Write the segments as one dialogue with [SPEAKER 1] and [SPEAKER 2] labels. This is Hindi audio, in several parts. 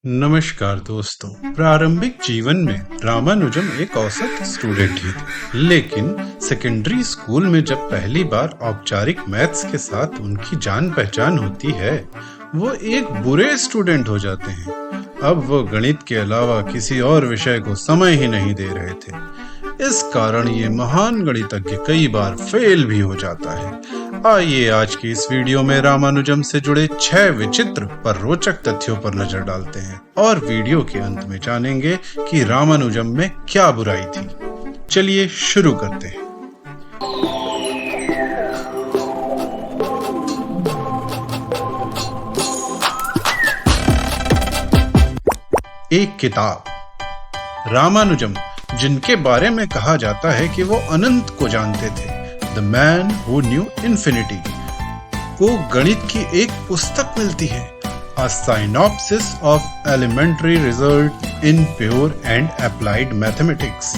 [SPEAKER 1] नमस्कार दोस्तों। प्रारंभिक जीवन में रामानुजम एक औसत स्टूडेंट ही थे, लेकिन सेकेंडरी स्कूल में जब पहली बार औपचारिक मैथ्स के साथ उनकी जान पहचान होती है, वो एक बुरे स्टूडेंट हो जाते हैं। अब वो गणित के अलावा किसी और विषय को समय ही नहीं दे रहे थे। इस कारण ये महान गणितज्ञ कई बार फेल भी हो जाता है। आइए आज की इस वीडियो में रामानुजम से जुड़े 6 विचित्र पर रोचक तथ्यों पर नजर डालते हैं और वीडियो के अंत में जानेंगे कि रामानुजम में क्या बुराई थी। चलिए शुरू करते हैं। एक किताब। रामानुजम, जिनके बारे में कहा जाता है कि वो अनंत को जानते थे, the man who knew infinity, को गणित की एक पुस्तक मिलती है, a synopsis of elementary result in pure and applied mathematics.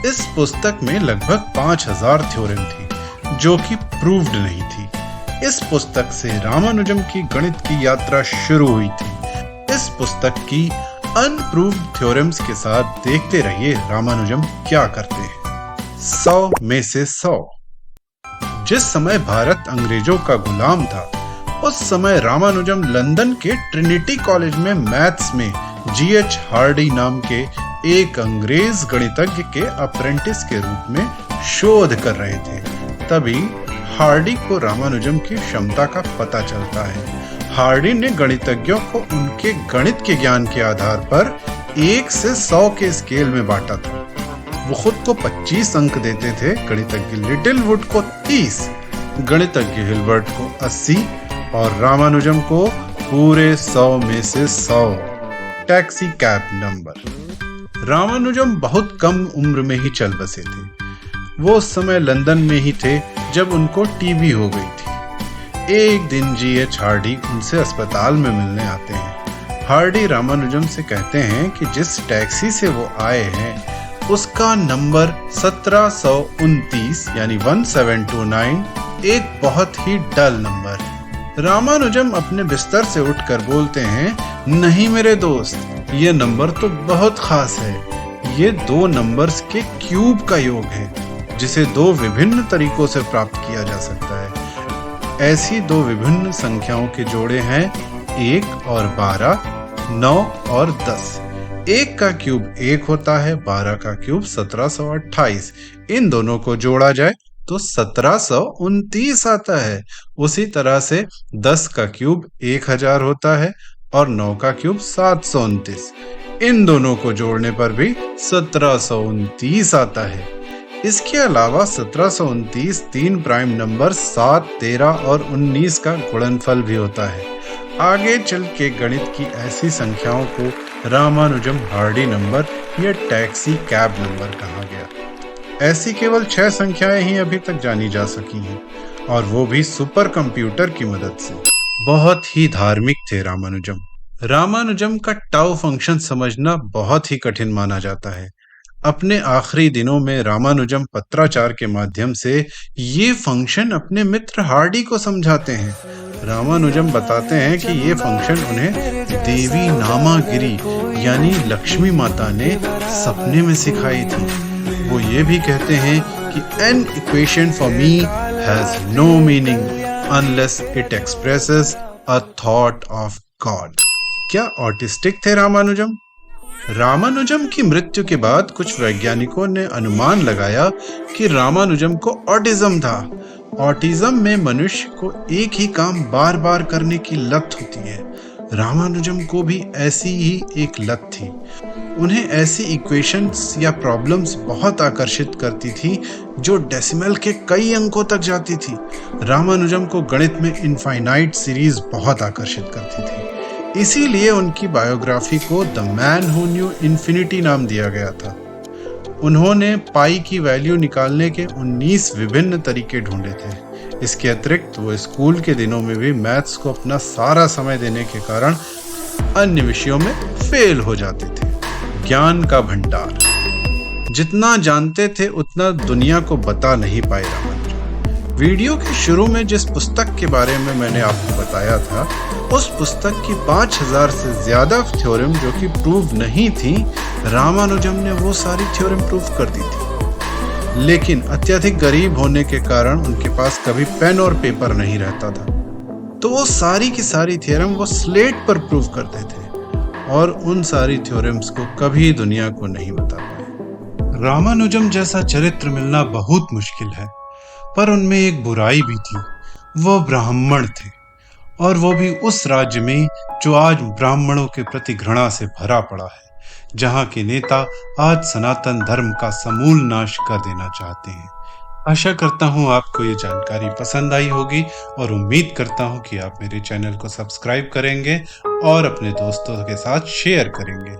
[SPEAKER 1] इस पुस्तक में लगभग 5000 थ्योरम थी जो कि प्रूव्ड नहीं थी। इस पुस्तक से रामानुजम की गणित की यात्रा शुरू हुई थी। इस पुस्तक की अनप्रूव्ड थ्योरम्स के साथ देखते रहिए रामानुजम क्या करते हैं। 100 में से 100। जिस समय भारत अंग्रेजों का गुलाम था, उस समय रामानुजम लंदन के ट्रिनिटी कॉलेज में मैथ्स में G.H. हार्डी नाम के एक अंग्रेज गणितज्ञ के अप्रेंटिस के रूप में शोध कर रहे थे। तभी हार्डी को रामानुजम की क्षमता का पता चलता है। हार्डी ने गणितज्ञों को उनके गणित के ज्ञान के आधार पर 1 से 100 के स्केल में बांटा था। वो खुद को 25 अंक देते थे, गणितज्ञ लिटिलवुड को 30, गणितज्ञ हिल्बर्ट को 80 और रामानुजम को पूरे 100 में से 100। Taxi cab number. रामानुजम बहुत कम उम्र में ही चल बसे थे। वो उस समय लंदन में ही थे जब उनको टीबी हो गई थी। एक दिन G.H. हार्डी उनसे अस्पताल में मिलने आते हैं। हार्डी रामानुजम से कहते हैं कि जिस टैक्सी से वो आए हैं उसका नंबर 1729 यानी 1729 एक बहुत ही डल नंबर। रामानुजम अपने बिस्तर से उठकर बोलते हैं, नहीं मेरे दोस्त, ये नंबर तो बहुत खास है। ये 2 नंबर्स के क्यूब का योग है जिसे 2 विभिन्न तरीकों से प्राप्त किया जा सकता है। ऐसी 2 विभिन्न संख्याओं के जोड़े हैं 1 और 12, 9 और 10। 1 का क्यूब 1 होता है, 12 का क्यूब 1728। इन दोनों को जोड़ा जाए तो 1729 आता है। उसी तरह से 10 का क्यूब 1000 होता है और 9 का क्यूब 729। इन दोनों को जोड़ने पर भी 1729 आता है। इसके अलावा 1729 3 प्राइम नंबर 7, 13 और 19 का गुणनफल भी होता है। आगे चल के गणित की ऐसी संख्याओं को रामानुजम हार्डी नंबर या टैक्सी कैब नंबर कहा गया। ऐसी केवल 6 संख्याएं ही अभी तक जानी जा सकी हैं, और वो भी सुपर कंप्यूटर की मदद से। बहुत ही धार्मिक थे रामानुजम। रामानुजम का टाउ फंक्शन समझना बहुत ही कठिन माना जाता है। अपने आखिरी दिनों में रामानुजम पत्राचार के माध्यम से ये फंक्शन अपने मित्र हार्डी को समझाते हैं। रामानुजम बताते हैं कि ये फंक्शन उन्हें देवी नामागिरी यानी लक्ष्मी माता ने सपने में सिखाई थी। वो ये भी कहते हैं कि an equation for me has no meaning unless it expresses a thought of God. क्या ऑटिस्टिक थे रामानुजम? रामानुजम की मृत्यु के बाद कुछ वैज्ञानिकों ने अनुमान लगाया कि रामानुजम को ऑटिज्म था। ऑटिज्म में मनुष्य को एक ही काम बार बार करने की लत होती है। रामानुजम को भी ऐसी ही एक लत थी। उन्हें ऐसी इक्वेशंस या प्रॉब्लम्स बहुत आकर्षित करती थी जो डेसिमल के कई अंकों तक जाती थी। रामानुजम को गणित में इनफाइनाइट सीरीज बहुत आकर्षित करती थी। इसीलिए उनकी बायोग्राफी को the man who knew infinity नाम दिया गया था। उन्होंने पाई की वैल्यू निकालने के 19 विभिन्न तरीके ढूंढे थे। इसके अतिरिक्त वो स्कूल के दिनों में भी मैथ्स को अपना सारा समय देने के कारण अन्य विषयों में फेल हो जाते थे। ज्ञान का भंडार। जितना जानते थे उतना दुनिया को बता नहीं पाए रामानुजम। वीडियो के शुरू में जिस पुस्तक के बारे में मैंने आपको बताया था, उस पुस्तक की 5000 से ज्यादा थ्योरम जो कि प्रूव नहीं थी, रामानुजम ने वो सारी थ्योरम प्रूव कर दी थी। लेकिन अत्यधिक गरीब होने के कारण उनके पास कभी पेन और पेपर नहीं रहता था, तो वो सारी की सारी थ्योरम वो स्लेट पर प्रूव करते थे और उन सारी थ्योरम्स को कभी दुनिया को नहीं बता पाए। रामानुजम जैसा चरित्र मिलना बहुत मुश्किल है, पर उनमें एक बुराई भी थी। वो ब्राह्मण थे, और वो भी उस राज्य में जो आज ब्राह्मणों के प्रति घृणा से भरा पड़ा है, जहाँ के नेता आज सनातन धर्म का समूल नाश कर देना चाहते हैं। आशा करता हूँ आपको ये जानकारी पसंद आई होगी और उम्मीद करता हूँ कि आप मेरे चैनल को सब्सक्राइब करेंगे और अपने दोस्तों के साथ शेयर करेंगे।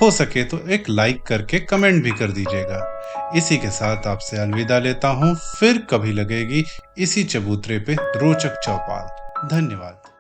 [SPEAKER 1] हो सके तो एक लाइक करके कमेंट भी कर दीजिएगा। इसी के साथ आपसे अलविदा लेता हूँ, फिर कभी लगेगी इसी चबूतरे पे रोचक चौपाल। धन्यवाद।